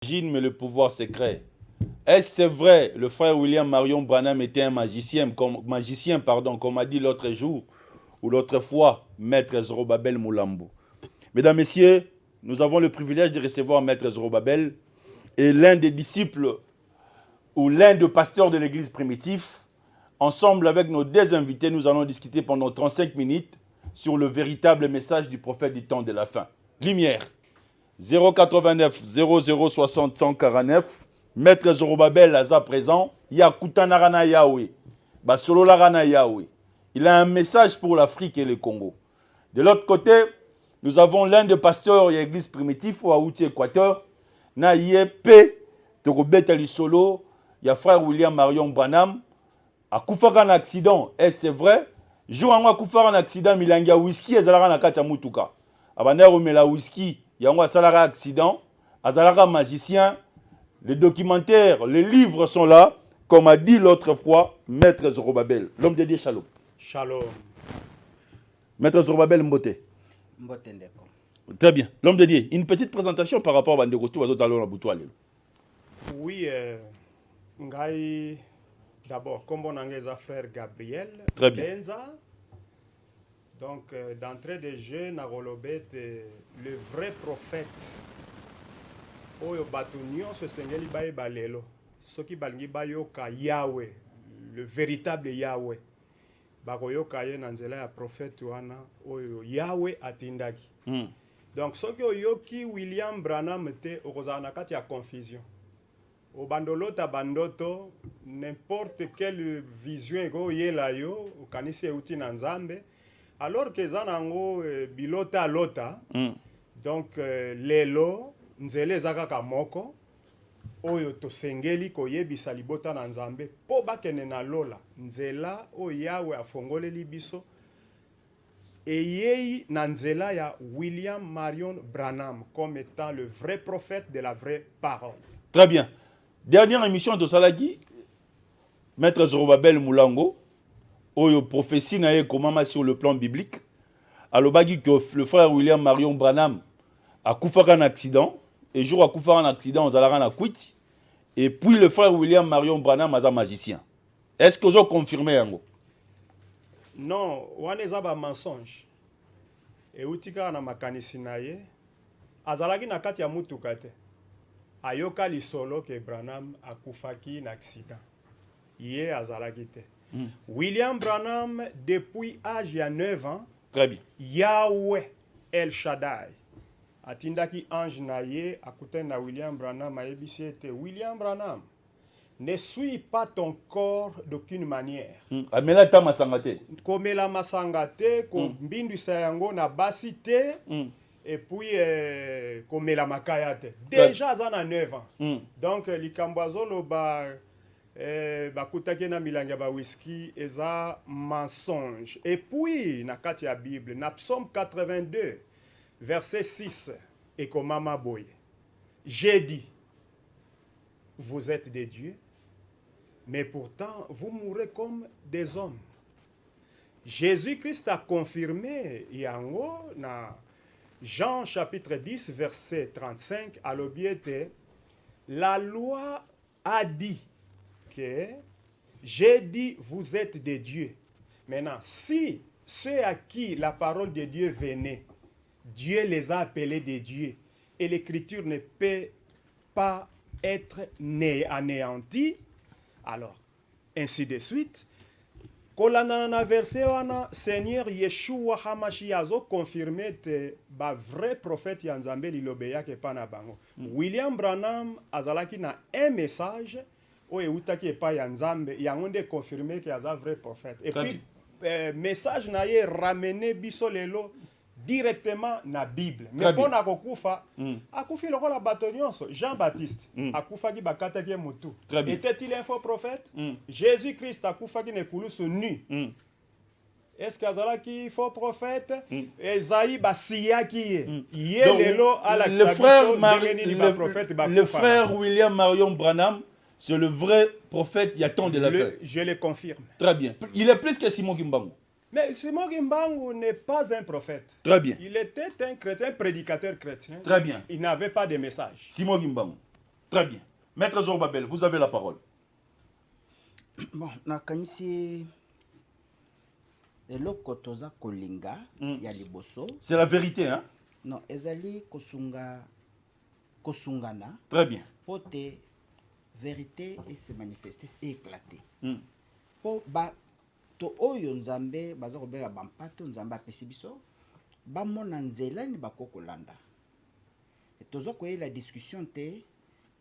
Mais le pouvoir secret. Est-ce vrai, le frère William Marion Branham était un magicien, comme a dit l'autre jour, ou l'autre fois, Maître Zorobabel Moulambo. Mesdames, Messieurs, nous avons le privilège de recevoir Maître Zorobabel et l'un des disciples ou l'un des pasteurs de l'église primitive. Ensemble avec nos deux invités, nous allons discuter pendant 35 minutes sur le véritable message du prophète du temps de la fin. Lumière. 089 0060 149. Maître Zorobabel Aza présent. Yakutanarana Yahweh. Basololarana Yahweh. Il a un message pour l'Afrique et le Congo. De l'autre côté, nous avons l'un des pasteurs de l'église primitive au Haouti Équateur. Na P. Torobeta Lisolo. Il y a frère William Marion Branham. A Koufara un accident. Et c'est vrai. Jour à Koufara un accident, Milangia whisky et Zalara Nakacha Mutuka. Abanero Mela whisky. Il y a un Salara accident. Azalara magicien. Les documentaires, les livres sont là. Comme a dit l'autre fois, Maître Zorobabel. L'homme de Dieu, shalom. Shalom. Maître Zorobabel Mbote. Mbote Ndeko. Très bien. L'homme de Dieu. Une petite présentation par rapport à Bandegotou, Oui, Ngai, d'abord, comme on a frère Gabriel. Très bien. Benza. Donc, d'entrée de jeu, Nagolobet, le vrai prophète. Oyo Batunyon, ce Seigneur Baye Balelo. Ce qui balingi Bayoka Yahweh, le véritable Yahweh. Bagoyoka Yenanzela ya prophète wana oyo Yahweh atindaki. Donc, ce que Yoki William Branham te okozana kati ya confusion. Au bandolota bandoto, n'importe quelle vision ego yela yo, au kanisi euti nanzambe, alors que zanango bilota lota, donc lelo, nzele zakaka moko, oyo tosengeli koyebisa libota na nzambe, po bakene na lola, nzela o Yahweh afongoleli biso, et Nanzela ya William Marion Branham comme étant le vrai prophète de la vraie parole. Très bien. Dernière émission de Salagi, Maître Zorobabel Moulango, oyo prophétie nae komama sur le plan biblique. Alobagi que le frère William Marion Branham a koufaka un accident, et jour a koufaka un accident, on a na quit. Et puis le frère William Marion Branham a un magicien. Est-ce que vous avez confirmé yango? Non, waneza ba mensonge. Et utika na makanisi na ye, azalaki na kati ya mutuka te. Ayoka lisolo ke Branham akufaki na accident. Ye azalaki te. William Branham, depuis âge ya 9 ans, très bien. Yahweh El Shaddai. Atindaki ange na ye, akuten na William Branham, ayebisi ete William Branham, ne suis pas ton corps d'aucune manière. Amela ta masangate. Komela masangate, kombindwisa yango na basi te, et puis komela makayate. Déjà zana 9 ans. Donc likambazolo bakutaki na milanga ba whisky eza mensonge. Et puis na kati ya Bible, na Psaume 82 verset 6 et komama boye. J'ai dit, vous êtes des dieux, mais pourtant, vous mourrez comme des hommes. Jésus-Christ a confirmé, yango, na Jean chapitre 10, verset 35, à l'obiété, la loi a dit que j'ai dit, vous êtes des dieux. Maintenant, si ceux à qui la parole de Dieu venait, Dieu les a appelés des dieux, et l'écriture ne peut pas être anéantie, alors, ainsi de suite, kolanda verset wana Seigneur Yeshua Hamashiach a confirmé que ba vrai prophète yanzambe lilobeya ke pana bango. William Branham azalaki na un message o eutaki pa yanzambe yangonde confirmé que aza vrai prophète. Et puis message na ye ramené biso lelo directement na Bible. Mais pour na kokufa, akufi lokola bato nyonso, Jean-Baptiste, akufaki bakataki mutu. Était-il un faux prophète? Jésus-Christ akufaki ne kulusu nu. Est-ce qu'azalaki faux prophète? Esaïe basiyaki ye lelo ala le frère William Marion Branham, c'est le vrai prophète il y a tant de la fin. Je le confirme. Très bien. Il est plus que Simon Kimbangu. Mais Simon Kimbangu n'est pas un prophète. Très bien. Il était un chrétien, un prédicateur chrétien. Très bien. Il n'avait pas de message. Simon Kimbangu. Très bien. Maître Zorobabel, vous avez la parole. Bon, nakanisi eloko toza kolinga ya liboso. C'est la vérité, hein? Non, ezali kosungana. Très bien. Pote vérité et se manifester et éclater. Po ba to oyo nzambe baza kobela bampato nzambe apesi biso ba mona nzela ni bakoko landa. Et tozo koye la discussion te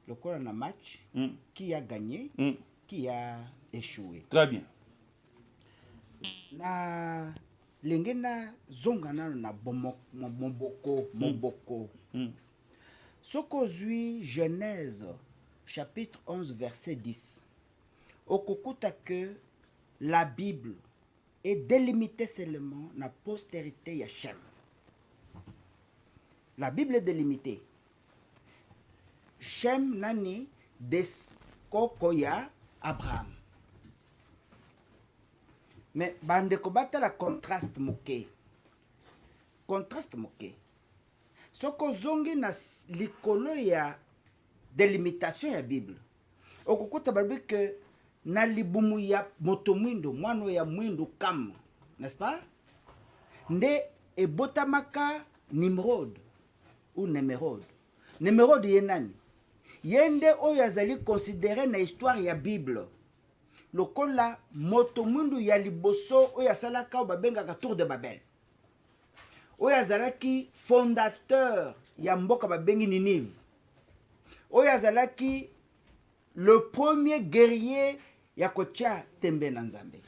lokola na match qui a gagné, qui a échoué. Très bien. Na lengena zonga na moboko. Soko zui Genèse chapitre 11 verset 10. Okokuta que la Bible est délimitée seulement na postérité ya Shem. La Bible est délimitée. Shem nani des koko ya Abraham. Mais bande ko batala contraste moke. Contraste moke. Soko zongi na likolo ya délimitation ya Bible. Okukuta babi que na libumu ya moto mwindo, mwano ya mwindo kam, n'est-ce pas? Nde ebotamaka Nimrod ou Némérode. Némérode yenani. Yende oyo azali considéré na histoire ya Bible. Lokola moto mwindo ya liboso oyo asalaka babengaka Tour de Babel. Oyo azalaki fondateur ya mboka babengi Ninive. Oyo azalaki le premier guerrier ya kotia tembe na nzambe.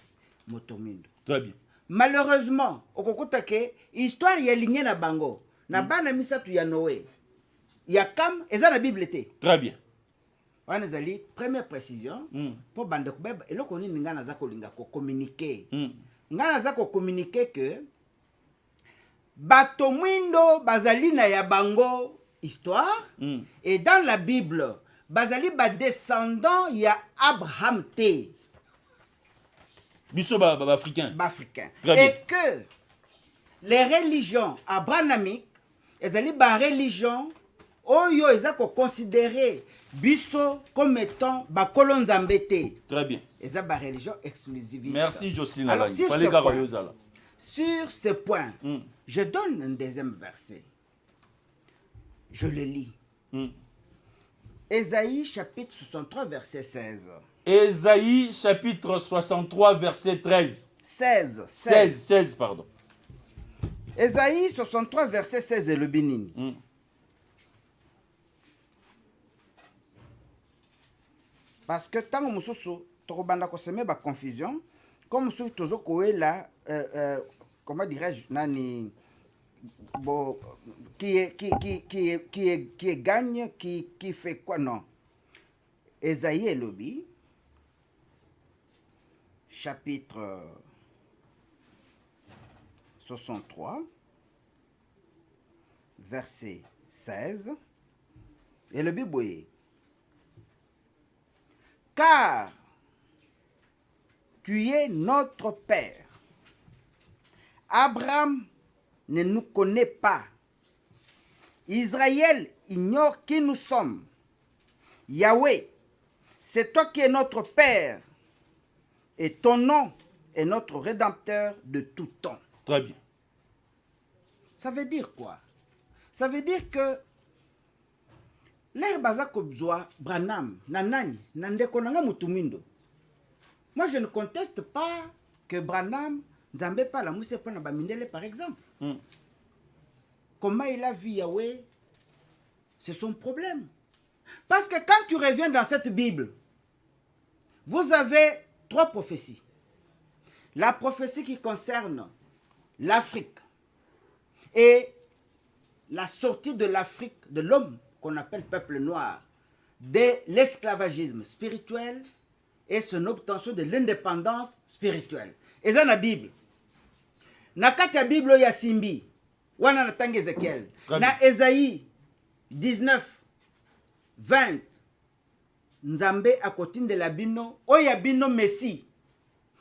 Moto mwindo. Très bien. Malheureusement, okokuta ke histoire ya lignée na bango. Na bana misatu ya Noé. Ya kam eza na Bible te. Très bien. Wana zali première précision pour bande ko beba eloko nini ngana za kolinga ko communiquer. Ngana za ko communiquer que bato mwindo bazali na ya bango histoire et dans la Bible bazali ba descendant ya Abraham te. Biso africain. Africain. Très Et bien. que les religions abrahamiques ezali ba religion oyo eza ko considérer biso comme étant ba kolonzambe te. Très bien. Eza ba religion exclusiviste. Merci Jocelyne Alors, Alangi. sur ce point, je donne un deuxième verset. Je le lis. Ésaïe chapitre 63 verset 16. Ésaïe chapitre 63 verset 13. 16, pardon. Ésaïe 63 verset 16 et le Bénin. Parce que tant que nous tokobanda koseme ba confusion, comme ceux tozo koela comment dirais-je nani bon qui gagne qui fait quoi non. Ésaïe et Lobi chapitre 63 verset 16 et le Bible. Car tu es notre Père. Abraham ne nous connaît pas. Israël ignore qui nous sommes. Yahweh, c'est toi qui es notre Père. Et ton nom est notre Rédempteur de tout temps. Très bien. Ça veut dire quoi? Ça veut dire que l'air bazako bzoa Branham, nanani, nandeko nanga mutumindo. Moi, je ne conteste pas que Branham Nzambe pas la mousse pas na bamindele par exemple. Comment il a vu Yahweh, c'est son problème. Parce que quand tu reviens dans cette Bible, vous avez 3 prophéties. La prophétie qui concerne l'Afrique et la sortie de l'Afrique, de l'homme qu'on appelle peuple noir, de l'esclavagisme spirituel et son obtention de l'indépendance spirituelle. Et ça, la Bible. Na kati ya Bible ya Simbi, wana na tangi Ezekiel, na Esaïe 19, 20, Nzambe akotinde la bino, oya bino Messi.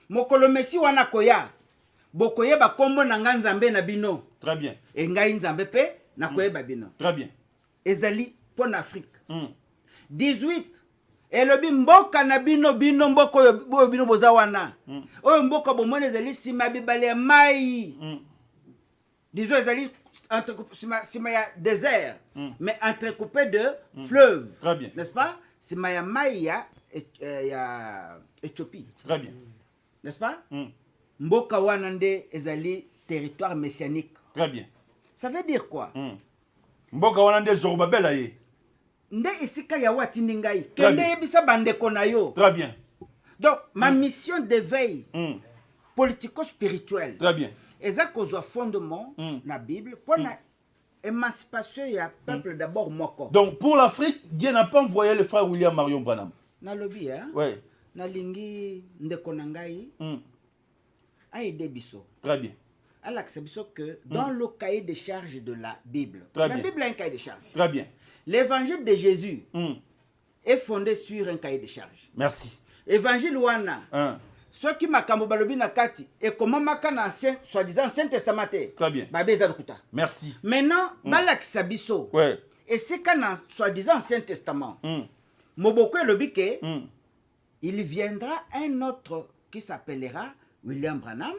Mokolo Messi wana koya, bokoye ba kombo na nga Nzambe na bino. Très bien. E ngai Nzambe pe na koye ba bino. Très bien. Ezali pour l'Afrique. 18 elobi mboka na bino bino mboka oyo bino boza wana oyo mboka bomona ezali nsima ya bibale ya mai disons ezali nsima ya désert mais entrecoupé de fleuve. Très bien. N'est-ce pas? Nsima ya mai ya Éthiopie. Très bien. N'est-ce pas? Mboka wana nde ezali territoire messianique. Très bien. Ça veut dire quoi? Mboka wana nde Zorobabel aye. Nde esika ya watindi ngai kende yebisa bandeko na yo. Très bien. Donc ma mission d'éveil politico-spirituel. Très bien. Eza kozwa fondement na Bible pour na émancipation ya peuple d'abord moko. Donc pour l'Afrique, Dieu n'a pas envoyé le frère William Marion Branham. Na lobi hein? Ouais. Na lingi ndeko na ngai a aidé biso. Très bien. Alors c'est biso que dans le cahier de charges de la Bible. Très La bien. Bible a un cahier de charges. Très bien. L'évangile de Jésus est fondé sur un cahier de charges. Merci. Évangile wana. Ceux qui makambo balobi na kati et comment maka na ancien soi-disant Ancien Testament. Très bien. Babeza lokuta. Merci. Maintenant, balakisa biso. Ouais. Et c'est quand na soi-disant Ancien Testament. Moboko elobi ke il viendra un autre qui s'appellera William Branham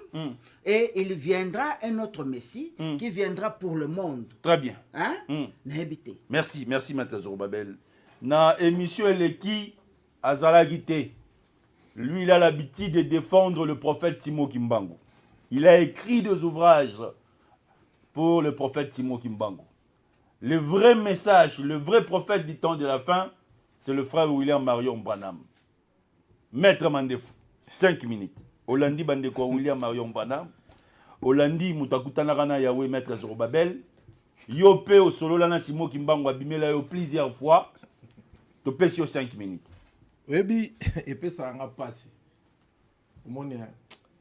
et il viendra un autre Messie qui viendra pour le monde. Très bien. Hein? N'habité. Merci, merci Maître Zorobabel. Na émission Eleki Azalagite. Lui, il a l'habitude de défendre le prophète Timo Kimbangu. Il a écrit des ouvrages pour le prophète Timo Kimbangu. Le vrai message, le vrai prophète du temps de la fin, c'est le frère William Marion Branham. Maître Mandefou, 5 minutes. Olandi Bandeko William Marion Branham. Olandi Mutakutanarana Yahweh Maître Zorobabel. Yope au solo lana Timo Kimbangu abimela yo plusieurs fois. Tu pèses sur 5 minutes. Oui, et puis ça va passer.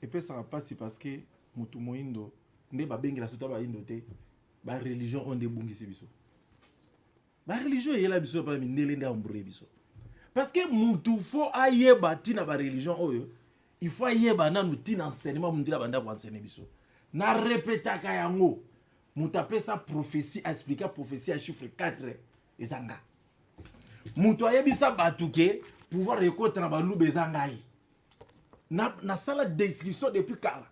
Et puis ça va passer parce que mutu moindo ne ba bengi la sota ba indo te ba religion on de bungi se biso. Ba religion yela biso pa mindele nda mbure biso. Parce que mutu faut ayeba tina ba religion oyo, il faut ayeba na tina enseignement mundila banda ko enseigner biso. Na répétaka yango. Mutu apesa prophétie, expliquer prophétie à chiffre 4 ezanga. Mutu ayebisa batuke pouvoir récolter na balube ezangai. Na sala description depuis kala.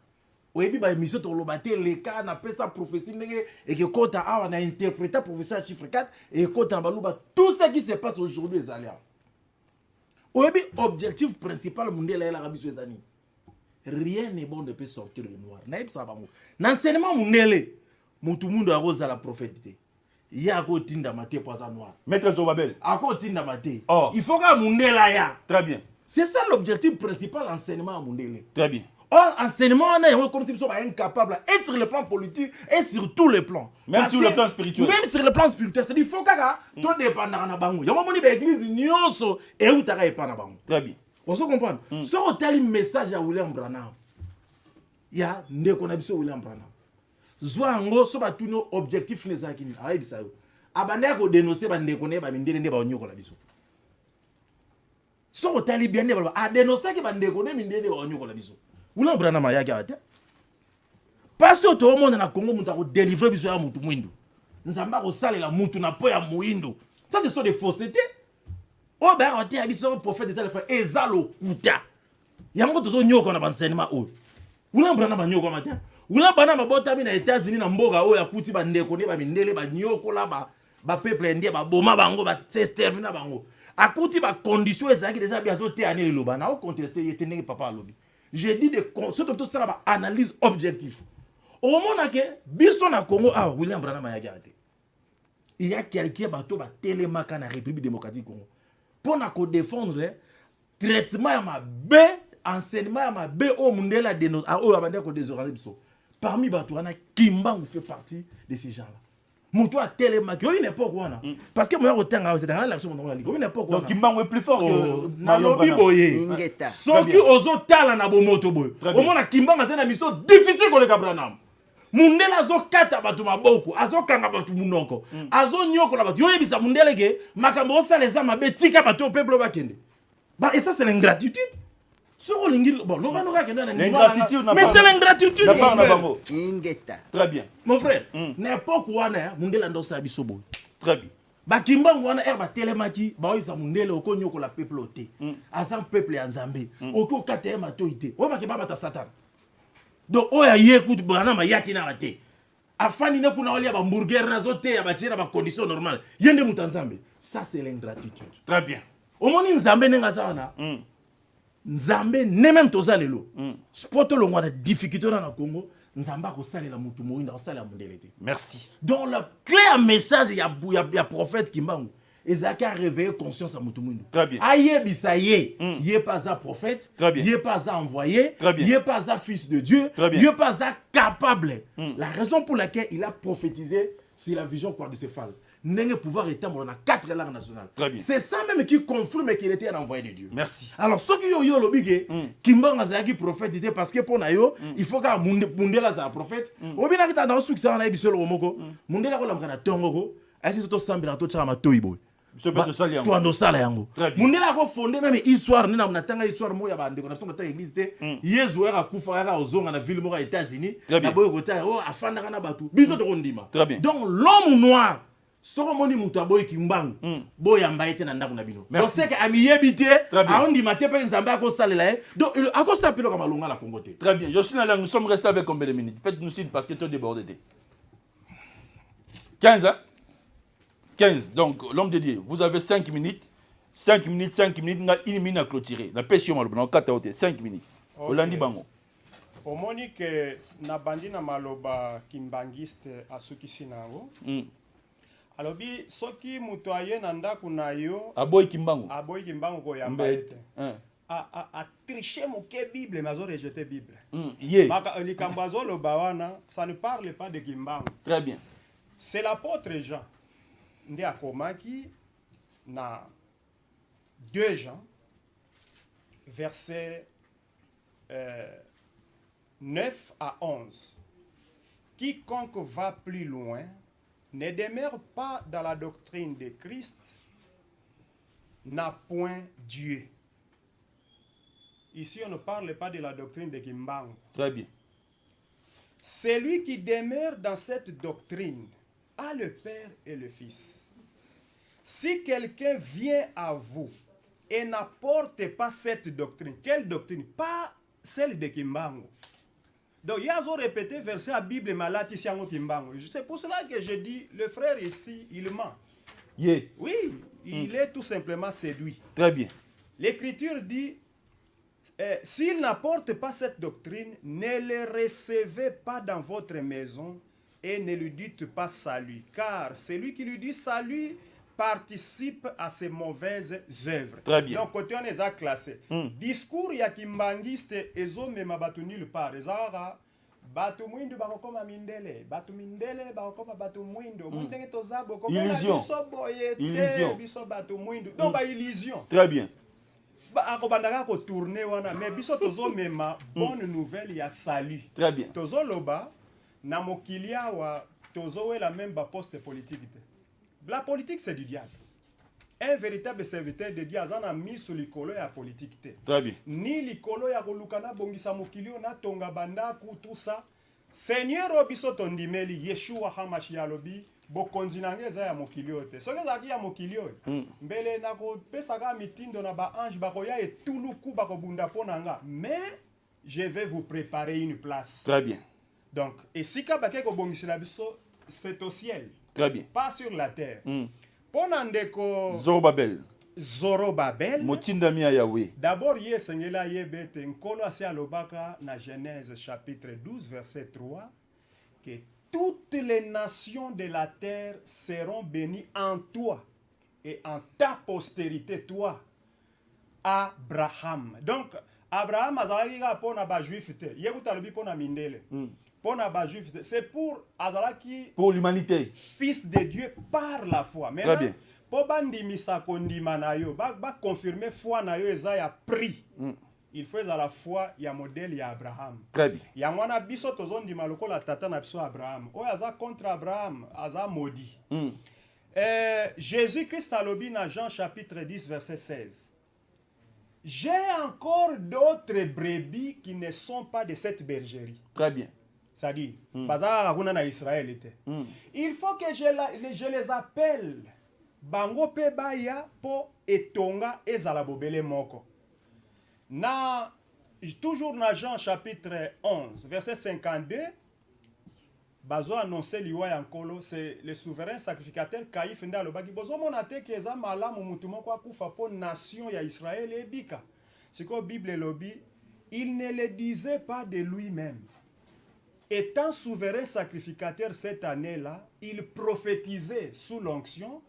Oyebi ba émission to lobate le cas na pesa prophétie ndenge et que kota awa na interpréter prophétie à chiffre 4 et kota na baluba tout ce qui se passe aujourd'hui ezalia. Oyebi objectif principal mondial la rabiso ezani. Rien n'est bon de peut sortir le noir. Na yebisa bango. Na enseignement mondial mutu mundu aroza la prophétie. Il y a un tinda maté poisson noir. Maître Zorobabel. Un tinda maté. Oh. Il faut que mundela ya. Très bien. C'est ça l'objectif principal de l'enseignement à mundele. Très bien. Or, enseignement, on est comme si nous sommes incapables, et sur le plan politique, et sur tous les plans. Même sur le plan spirituel. Même sur le plan spirituel. C'est-à-dire qu'il faut que tout dépend de la bango. Il y a un moment où l'église nyonso et où tu as pas na bango. Très bien. On se comprend. Si on a un message à William Branham, il y a des connexions William Branham. Zwango, so ba tuno objectif les akini. Aïe ça. Abandé ko dénoncer ba ndekone ba mindele nde ba onyoko la biso. So otali bien ba a dénoncer ke ba ndekone mindele ba onyoko la biso. William Branham ya gate. Parce que tout le monde na Congo muta ko délivrer biso ya mutu mwindu. Nzamba ko salela mutu na po ya muindo. Ça ce sont des faussetés. Oh ben on t'a biso prophète de tel frère ezalo kuta. Yango tozo nyoko na enseignement o. William Branham nyoko matin. William Branham botami na États-Unis na mboga oyo akuti ba ndekone ba mindele ba nyoko la ba peuple indien ba boma bango ba exterminer na bango. Akuti ba conditions ezaki déjà bien zo te aneli loba na o contester yetene papa lobi. J'ai dit de surtout tout ça ba analyse objectif. Au moment que biso na Congo ah William Branham ya gardé. Il y a quelqu'un bato ba télémaka na République démocratique Congo. Pour na ko défendre traitement ya mabe, enseignement ya mabe au mundela de notre a o abandé ko désoranger biso. Parmi bato wana Kimbangu fait partie de ces gens-là. Moutou a télémaka, il n'est pas quoi na. Parce que moi au temps c'est dans l'action on il n'est pas quoi. Donc Kimbangu est plus fort que Marion Branham. Ingeta. Soki ozo tala na bomoto boy. Au moins na Kimbangu c'est une mission difficile ko le Branham. Mundela azo kata batu maboko, azo kanga batu munoko, azo nyoko la batu. Yo yebisa mundele ke makambo saleza mabetika batu au peuple bakende. Bah et ça c'est l'ingratitude. Sur l'ingil bon, l'ingratitude mais c'est l'ingratitude. Ingeta. Très bien. Mon frère, n'importe quoi na mundela ndo sa biso boy. Très bien. bakimbangu wana er batelemaki baoyisa mundele okonyokola peuple ote aza peuple ya nzambe oki okata ye matoi te oyo bakeba bata satana donc oyo aye kutu Branham ayaki na te afandi ne kuna olia bamburger nazo te ya batiera bacondition normale ye nde mutu ya nzambe. Ça c'est l'ingratitude. Très bien. Omoni nzambe nenga za wana nzambe ne même toza lelo sport olongwa na difficulté na Congo nzamba ko salela mutu moyinda ko salela mundele te. Merci. Donc le clair message ya prophète Kimbangu ezaki a réveiller conscience à mutu moyinda. Très bien. Ayebisa ye ye pas un prophète, ye pas un envoyé, ye pas un fils de Dieu, ye pas un capable. La raison pour laquelle il a prophétisé c'est la vision quadricéphale. N'est pouvoir étendre dans 4 langues nationales. C'est ça même qui confirme qu'il était un envoyé de Dieu. Merci. Alors, ceux qui ont eu le big, Kimbangu Azaki prophète, parce que pour Nayo, il faut que Mundela soit un prophète. Ou bien que dans le succès, on a eu le Romoko, Mundela a Tongo, est-ce que tu as sambi dans tout ça, ma toibo? Ce peut être ça, tu as ça, yango. Mundela a fondé même histoire, nous avons histoire, moi, il y a des connexions de l'église. Yézouer a Koufara aux zones dans la ville, aux États-Unis. Très bien. Donc, l'homme noir. Soromoni mutaboy Kimbangu boyamba ete na ndako na bino. On sait que amiyebité aondi maté pe nzamba ko salela donc akosta pilo kama longa la Congo te. Très bien. Je suis là, nous sommes restés avec combien de minutes? Faites-nous signe parce que tu es débordé. 15 hein? 15. Donc l'homme de Dieu, vous avez 5 minutes. 5 minutes, 5 minutes, on a 1 minute à clôturer. Na pêche mal bon 4 5 minutes. Olandi bango. Omoni que na bandi na maloba kimbangiste asukisi nango. Alors, soki mutu aye na ndako na yo aboyi Kimbangu ko yamba ete a tricher moke Bible mais azo rejeter Bible maka likambo azo loba wana ça ne parle pas de Kimbangu. Très bien. C'est l'apôtre Jean nde akomaki na 2 Jean verset 9 à 11. Quiconque va plus loin ne demeure pas dans la doctrine de Christ, n'a point Dieu. Ici, on ne parle pas de la doctrine de Kimbangu. Très bien. Celui qui demeure dans cette doctrine a le Père et le Fils. Si quelqu'un vient à vous et n'apporte pas cette doctrine, quelle doctrine? Pas celle de Kimbangu. Donc, il y a répété verset à Bible malati siango Kimbangu. C'est pour cela que je dis, le frère ici, il ment. Yeah. Oui, il est tout simplement séduit. Très bien. L'Écriture dit, s'il n'apporte pas cette doctrine, ne le recevez pas dans votre maison et ne lui dites pas salut. Car celui qui lui dit salut participe à ses mauvaises œuvres. Très bien. Donc, côté on les a classés. Discours ya kimbangiste ezo mema batu nulle part. Ezara batu mwindu bakokoma mindele, batu mindele bakokoma batu mwindu. Mundenge tozabo kokoma biso boyete biso batu mwindu. Donc ba illusion. Très bien. Ba akobandaka ko tourner wana mais biso tozo mema bonne nouvelle ya salut. Très bien. Tozo loba na mokilia wa tozo wela même ba poste politique. La politique, c'est du diable. Un véritable serviteur de Dieu a mis sur l'icolo et la politique. Très bien. Ni l'icolo ya kolukana bongisa mokilio na tonga banda ku tout ça. Seigneur obiso tondimeli Yeshua Hamashiach lobi bokonzi nange za ya mokilio te. Soki zaki ya mokilio mbele na ko pesa ka mitindo na ba ange bakoya etuluku bakobunda ponanga. Mais je vais vous préparer une place. Très bien. Donc, et si ka bakeko bongisa biso c'est au ciel. Très bien. Pas sur la terre. Ponandeko Zorobabel. Motindami ya Yahweh. D'abord, Yesengela Yebete, Nkolo Ase Alobaka, na Genèse chapitre 12, verset 3, que toutes les nations de la terre seront bénies en toi et en ta postérité, toi, Abraham. Donc, Abraham, Azalaki pona ba juif te. Yekuta lobi pona mindele. C'est pour Azalaki, pour l'humanité, fils de Dieu par la foi. Très bien. Pour bandimisa kondima na yo, ba confirmer foi na yo eza ya prix. Il faut à la foi ya modèle ya Abraham. Très bien. Ya mwana biso tozondima lokola tata na biso Abraham. Oyo aza contre Abraham, aza maudit. Jésus-Christ a lobi na Jean chapitre 10 verset 16. J'ai encore d'autres brebis qui ne sont pas de cette bergerie. Très bien. C'est-à-dire, il faut que je les appelle bango pe baya po etonga ezala bobele moko. Na toujours dans Jean chapitre 11 verset 52, bazo annoncer liwa ya nkolo, c'est le souverain sacrificateur Caïphe nda lobaki bozo monate ke eza malamu mutu moko akufa po nation ya Israël ebika. C'est quoi Bible lobi, il ne le disait pas de lui-même. Étant souverain sacrificateur cette année-là, il prophétisait sous l'onction,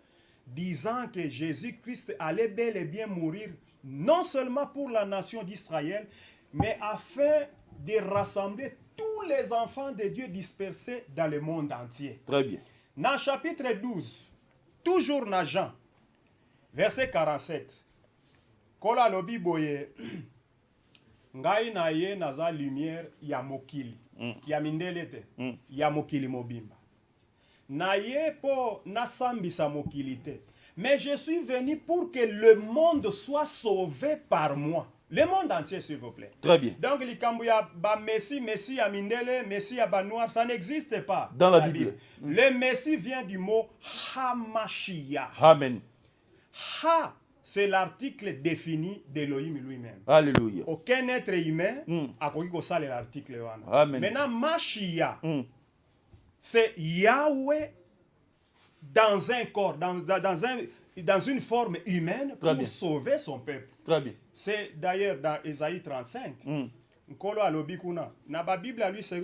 disant que Jésus-Christ allait bel et bien mourir, non seulement pour la nation d'Israël, mais afin de rassembler tous les enfants de Dieu dispersés dans le monde entier. Très bien. Dans chapitre 12, toujours dans Jean, verset 47, Kola lobi boye, ngai na ye naza lumière ya mokili, ya mindelete, ya mokili mobimba. Na ye po nasambisa mokili te. Mais je suis venu pour que le monde soit sauvé par moi. Le monde entier, s'il vous plaît. Très bien. Donc, les ya ba Messie, Messie ya mindele, Messie ya ba noir, ça n'existe pas Dans la Bible. Le Messie vient du mot Hamashiach. Amen. Ha, c'est l'article défini d'Elohim lui-même. Alléluia. Aucun être humain a connu que ça l'article. Amen. Maintenant, Mashiach, c'est Yahweh dans un corps, dans une forme humaine pour sauver son peuple. Très bien. C'est d'ailleurs dans Ésaïe 35. Nkolo alobi kuna. Na ba Bible à lui c'est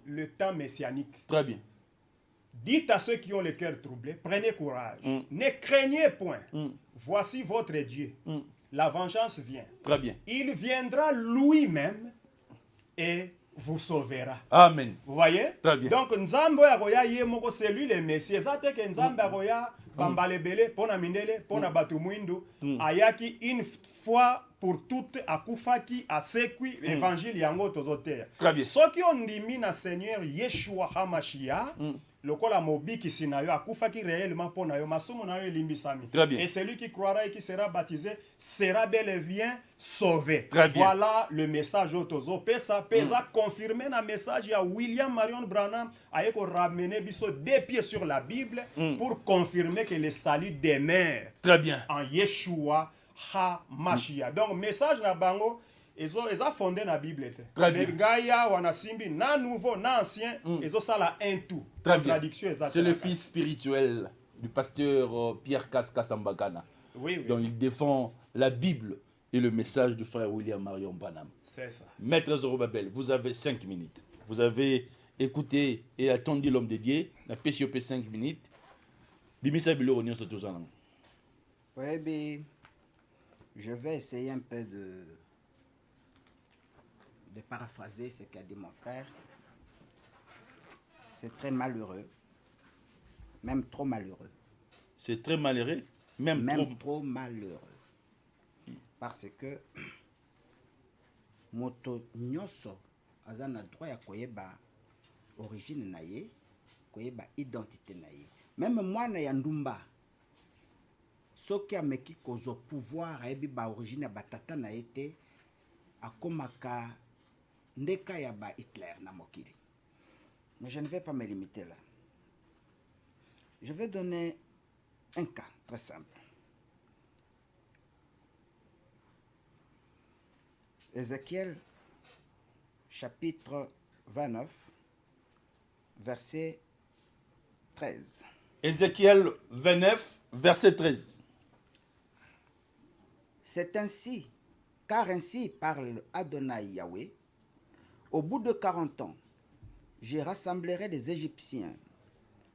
le temps messianique. Très bien. Dites à ceux qui ont le cœur troublé, prenez courage. Ne craignez point. Voici votre Dieu. La vengeance vient. Très bien. Il viendra lui-même et vous sauvera. Amen. Vous voyez? Très bien. Donc, Nzambo yagoya yemoko c'est lui le Messie. Ezate ke Nzambo yagoya bambalebele pona mindele pona batu mwindu ayaki une fois pour toutes akufaki asekwi évangile yango tozotea. Très bien. Soki ondimi na Seigneur Yeshua Hamashiach lokola mobiki sinayo akufaki réellement pona yo masumu na yo limbisami. Très bien. Et celui qui croira et qui sera baptisé sera bel et bien sauvé. Très bien. Voilà le message autozo pesa confirmer na message ya William Marion Branham ayeko ramener biso des pieds sur la Bible pour confirmer que le salut demeure. Très bien. En Yeshua HaMashiach. Donc message na bango ils ont fondé la Bible. Très bien. Gaïa, Wanasimbi, na nouveau, na ancien, ils ont ça là un tout. Très bien. C'est le fils. fils spirituel du pasteur Pierre Kaska Sambakana. Oui, oui. Donc il défend la Bible et le message du frère William Marion Branham. C'est ça. Maître Zorobabel, vous avez 5 minutes. Vous avez écouté et attendu l'homme de Dieu. La PCOP 5 minutes. Bimisa Bilo Ronion Sotozanang. Oui, bien, je vais essayer un peu de paraphraser ce qu'a dit mon frère. C'est très malheureux, même trop malheureux. C'est très malheureux, même trop malheureux. Parce que moto nyoso azana droit ya koyeba origine na ye, koyeba identité na ye. Même moi na yandumba soki ameki kozo pouvoir ayebi ba origine ya batata na ye akomaka ndeka ya ba Hitler na mokili. Mais je ne vais pas me limiter là. Je vais donner un cas très simple. Ézéchiel chapitre 29 verset 13. Ézéchiel 29 verset 13. C'est ainsi, car ainsi parle Adonai Yahweh, au bout de 40 ans, je rassemblerai les Égyptiens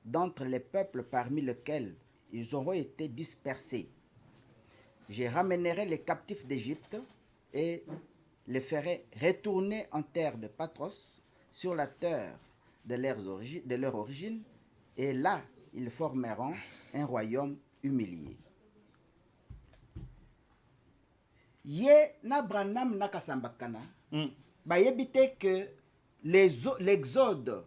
d'entre les peuples parmi lesquels ils auront été dispersés. Je ramènerai les captifs d'Égypte et les ferai retourner en terre de Patros, sur la terre de leur origine, et là, ils formeront un royaume humilié. Ye na Branham na Kasambakana, bayebite que l'exode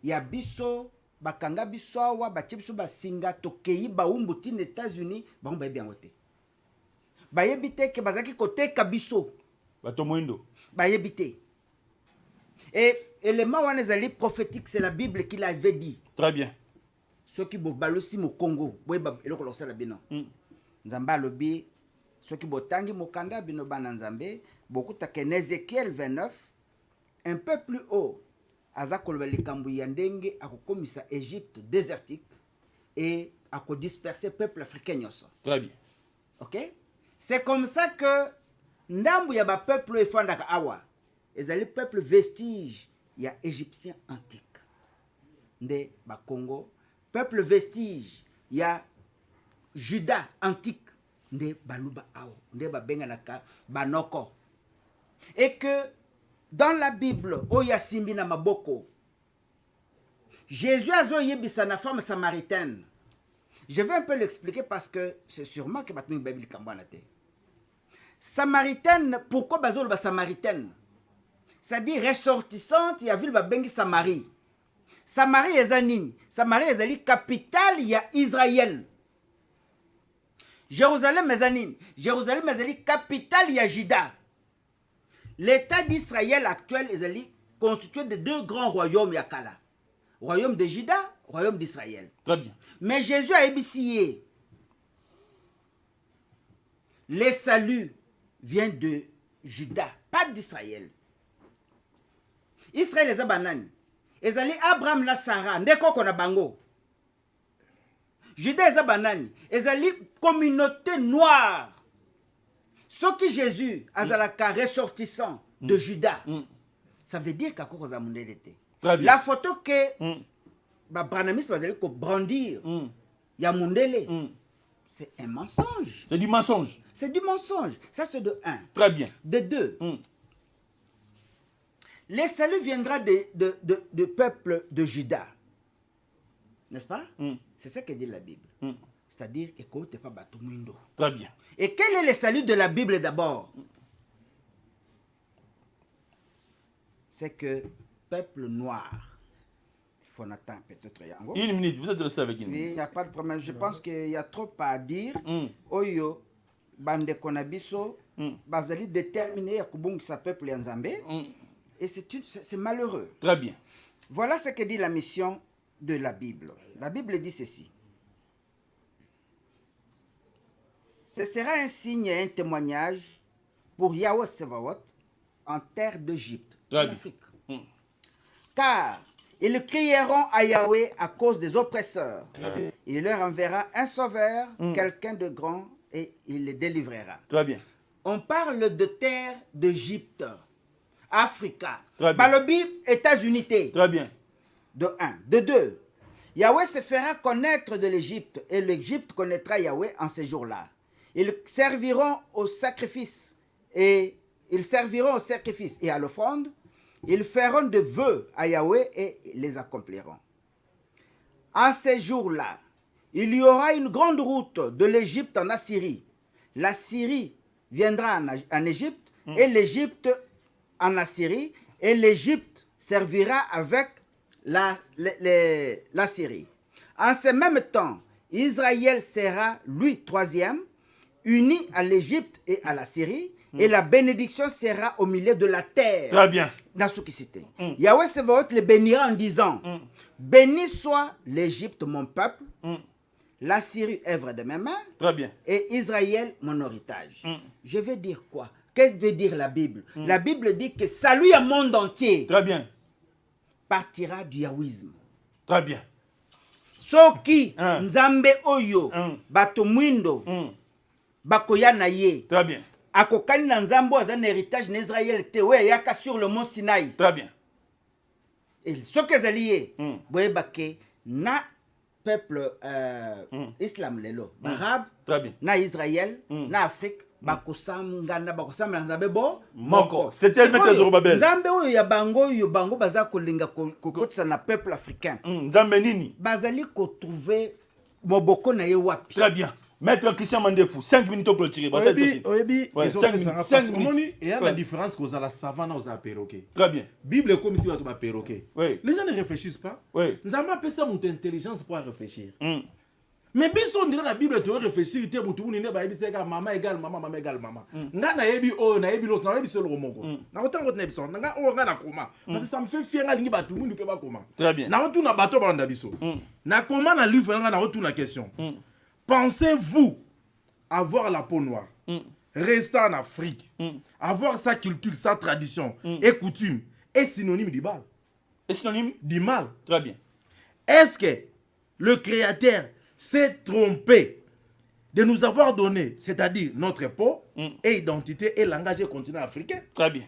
ya biso bakanga biso awa batie biso basinga tokei baumbu tina États-Unis bango bayebi yango te. Bayebi te ke bazaki koteka biso bato mwindo bayebi te. Et élément wana ezali prophétique, c'est la Bible qui l'avait dit. Très bien. ceux qui balosi au Congo, boyeba eloko lokosala bino. Nzambe alobi ceux qui botangi mokanda bino bana Nzambe, bokuta ke Ézéchiel 29 un peu plus haut. Aza koloba likambo ya ndenge akokomisa Égypte désertique et akodisperser peuple africain nyonso. Très bien. OK? C'est comme ça que ndambu ya ba peuple efandaka awa. Ezali peuple vestige ya égyptien antique. Nde ba Congo, peuple vestige ya Juda antique. Nde baluba awa, nde ba benganaka banoko. Et que dans la Bible, Oya Simbi na maboko, Jésus a yebisa na femme samaritaine. Je vais un peu l'expliquer parce que c'est sûrement que la Bible est Samaritaine, pourquoi bazol ba samaritaine? C'est-à-dire ressortissante, il y a vu le bengi Samarie. Samarie est anine. Samarie est la capitale, il y a Israël. Jérusalem est anine. Jérusalem est la capitale, il y a Juda. L'État d'Israël actuel est constitué de deux grands royaumes yakala. Royaume de Juda, royaume d'Israël. Très bien. Mais Jésus a ébissé. Les saluts viennent de Juda, pas d'Israël. Israël est banane. Ezali Abraham la Sarah, ndeko kona bango. Juda est banane. Ezali communauté noire. Ce qui Jésus azalaka ressortissant de Juda, ça veut dire qu'à cause de l'été. La photo que Branamis va brandir, il y a Mundele. C'est un mensonge. C'est du mensonge. C'est du mensonge. Ça, c'est de 1. Très bien. De 2. Le salut viendra de peuple de Juda. N'est-ce pas? C'est ce que dit la Bible. C'est-à-dire, écoute, pas Batumundo. Très bien. Et quel est le salut de la Bible d'abord? C'est que peuple noir, il faut attendre peut-être. Une minute, vous êtes resté avec une Oui, minute. il n'y a pas de problème. Je pense qu'il y a trop à dire. Oyo, bande konabiso, bazali déterminé à kubungisa peuple ya Nzambe. Et c'est malheureux. Très bien. Voilà ce que dit la mission de la Bible. La Bible dit ceci. Ce sera un signe et un témoignage pour Yahweh Sevaot en terre d'Égypte, en Afrique. Car ils crieront à Yahweh à cause des oppresseurs. Il leur enverra un sauveur, quelqu'un de grand, et il les délivrera. Très bien. On parle de terre d'Égypte, Africa, Très bien. Balobi, États-Unis. Très bien. De 1. De 2. Yahweh se fera connaître de l'Égypte, et l'Égypte connaîtra Yahweh en ces jours-là. Ils serviront au sacrifice et à l'offrande. Ils feront des vœux à Yahweh et les accompliront. En ces jours-là, il y aura une grande route de l'Égypte en Assyrie. La Syrie viendra en Égypte et l'Égypte en Assyrie, et l'Égypte servira avec la Syrie. En ce même temps, Israël sera, lui, troisième, uni à l'Égypte et à la Syrie, et la bénédiction sera au milieu de la terre. Très bien. Dans ce qui c'était. Yahweh Sevaot le bénira en disant, béni soit l'Égypte mon peuple, la Syrie œuvre de mes mains, Très bien. et Israël mon héritage. Je vais dire quoi? Qu'est-ce que veut dire la Bible? La Bible dit que salut à monde entier Très bien. partira du yaouisme. Très bien. Soki nzambe oyo bato mwindo bakoya na ye. Très bien. Akokani na nzambo aza na héritage na Israël te we yaka sur le mont Sinaï. Très bien. Et ce que zaliye boyeba ke na peuple islam lelo arabe Très bien. na Israël na Afrique bakosangana bakosambela nzambe bo Moko. C'était Maître Zorobabel. nzambe oyo ya bango yo bango baza kolinga kokotisa na peuple africain Nzambe nini? bazali kotrouver moboko na ye wapi. Très bien. Maître Christian Mandefou, 5 minutes au clôturer. Oyebi, Ouais, ils ont 5 fait minutes. ça. 5 Parce que, minutes. moni, il y a Ouais. la différence qu'aux a la savane, aux a perroquet. Très bien. Bible est comme si on a perroquet. Oui. Les gens ne réfléchissent pas. Oui. Nous avons appelé ça mon intelligence pour réfléchir. Mais biso on dirait la Bible tu réfléchir te mutu ni ne ba yebi seka mama égale mama mama égale mama. Nga na yebi o na yebi los na yebi solo moko. Na otango te biso nga o nga na koma. Parce que ça me fait fier nga lingi batu mundu pe ba koma. Très bien. Na otu na bato ba nda biso. Na koma na livre nga na otu na question. Pensez-vous avoir la peau noire, rester en Afrique, avoir sa culture, sa tradition et coutume est synonyme du mal? Est synonyme du mal? Très bien. Est-ce que le Créateur s'est trompé de nous avoir donné, c'est-à-dire notre peau et identité et langage et continent africain? Très bien.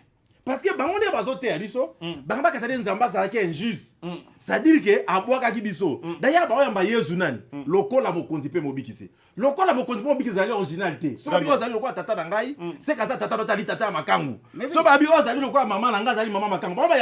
Parce que bango nde bazote ya biso bango bakasali nzamba azalaki injuste, c'est-à-dire que abwakaki biso d'ailleurs baoyamba yezu nani lokola mokonzi mpe mobikisi lokola mokonzi mpe mobikisi ezali original te so babi ozali lokola tata na ngai seka aza tata notali tata ya makangu so babi ozali lokola mama na ngai azali mama makangu bango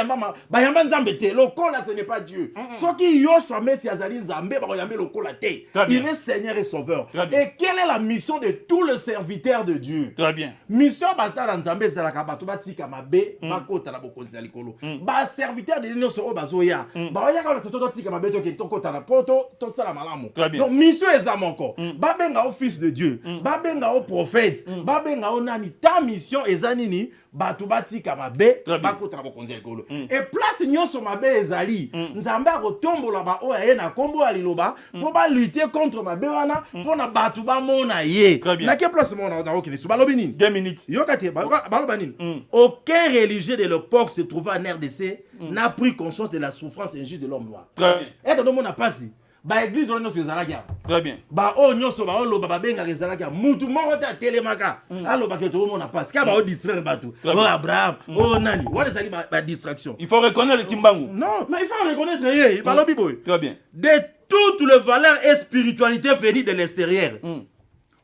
bayamba nzambe te lokola ce n'est pas Dieu soki yoshua mesi azali nzambe bakoyambe lokola te. Il est Seigneur et Sauveur. Et quelle est la mission de tous les serviteurs de Dieu? Très bien. Mission batala nzambe ezalaka bato batika mabe bakota na bokonzi na likolo ba serviteur de nyonso oyo bazoya baoyaka na toto tika mabe to ke tokota na poto to sala malamu. Donc mission eza moko babenga au fils de Dieu babenga au prophète babenga au nani ta mission eza nini bato batika mabe bakota na bokonzi na likolo et place nyonso mabe ezali nzambe akotombola ba oyo ye na kombo aliloba po ba lutter contre mabe wana po na bato bamona ye na ke place mona na okini so balobi nini 2 minutes. yokate baloba nini aucun religieux de l'époque se trouvant en RDC n'a pris conscience de la souffrance injuste de l'homme noir. Très bien. Et que nous on a passé ba église on nyonso ezalaki Très bien. ba o nyonso ba oloba babenga ezalaki mutu moko ta telemaka aloba ke to mona passe ka ba o distraire bato o Abraham o nani what ezali ba distraction. Il faut reconnaître le Kimbangu. Non mais il faut reconnaître ye balobi boy. Très bien. De toutes les valeurs et spiritualités venues de l'extérieur.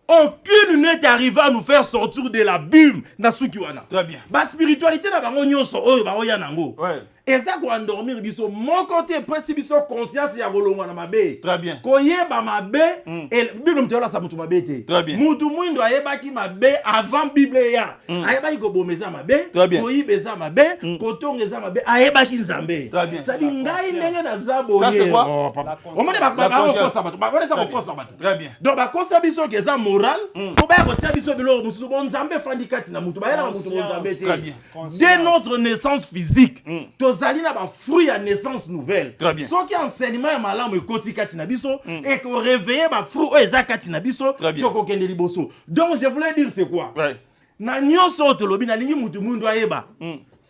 Aucune n'est arrivée à nous faire sortir de l'abîme na sukiwana. Très bien. Ba spiritualité na bango nyonso oyo ba oya nango. Ouais. Et ça ko endormir biso mon côté presi biso conscience ya kolongwa na mabe. Très bien. Koyeba mabe et Bible mtola sa mutu mabe te. Très bien. Mutu mwindo ayebaki mabe avant Bible ya. Ayebaki ko bomeza mabe. Très bien. Koyibeza mabe, kotongeza mabe, ayebaki nzambe. Très bien. Ça dit ngai ndenge na zabo. Ça c'est quoi? On m'a dit ba sabato. Ba ko sabato. Très bien. Donc ba kosa biso ke za moral, ko ba ko tia biso bilo musu bon nzambe fandi kati na mutu ba yela mutu bon nzambe te. Très bien. Dès notre naissance physique, tozali na ba fruit à naissance nouvelle. Très bien. Soki enseignement ya malamu ekoti kati na biso et ko réveiller ba fruit eza kati na biso, to kende liboso. Donc je voulais dire c'est quoi? Ouais. Na nyonso to lobi na lingi mutu mundu ayeba.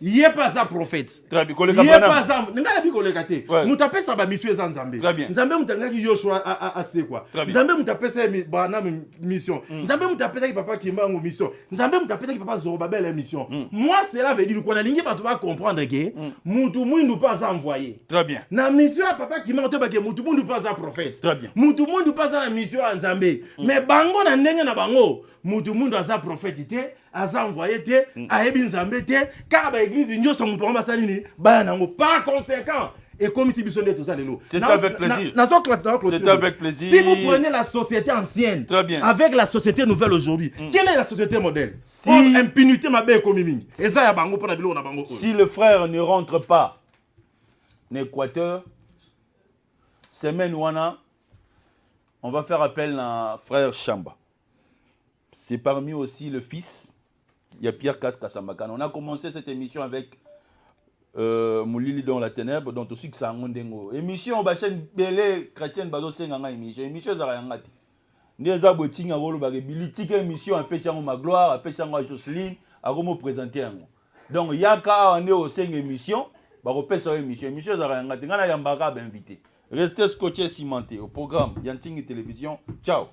Il pas un prophète. Très bien. Il n'est pas un. N'engala bi kolekate. Mutape sa ba mission za Nzambe. Très bien. Nzambe mutangaki Yoshua a c'est quoi? Nzambe mutape sa bana mission. Nzambe mutape sa papa Kimbangu mission. Nzambe mutape sa papa Zorobabel mission. Moi cela veut dire qu'on a lingi bato ba comprendre que mutu mundu pas envoyé. Très bien. Na mission ya papa Kimbangu to ba ke mutu mundu pas un prophète. Très bien. Mutu mundu pas na mission ya Nzambe. Mais bango na ndenge na bango mutu mundu aza prophète te, aza envoyé te, ayebi Nzambe te, car ba église nyonso mutu ba salini ba nango par conséquent. Et comme si bisonde tout ça lelo. C'est avec plaisir. C'est avec plaisir. Si vous prenez la société ancienne avec la société nouvelle aujourd'hui, quelle est la société modèle? Si impunité mabe komimi. Et ça ya bango pona bilo na bango. Si le frère ne rentre pas en Équateur, semaine wana, on va faire appel à frère Chamba. C'est parmi aussi le fils, il y a Pierre Kaskasamakan. On a commencé cette émission avec Moulili dans la ténèbre, dont aussi que ça a un émission, chaîne Belé chrétienne, Bazo Senganga émission. Émission Zarayangati. Nous avons dit que émission a péché ma gloire, a péché ma Jocelyne, a me présenter. Donc, il y a qu'à au 5 émissions, bah, on peut faire émission. Émission Zarayangati. On a invité. Restez scotché cimenté au programme Yanting Télévision. Ciao.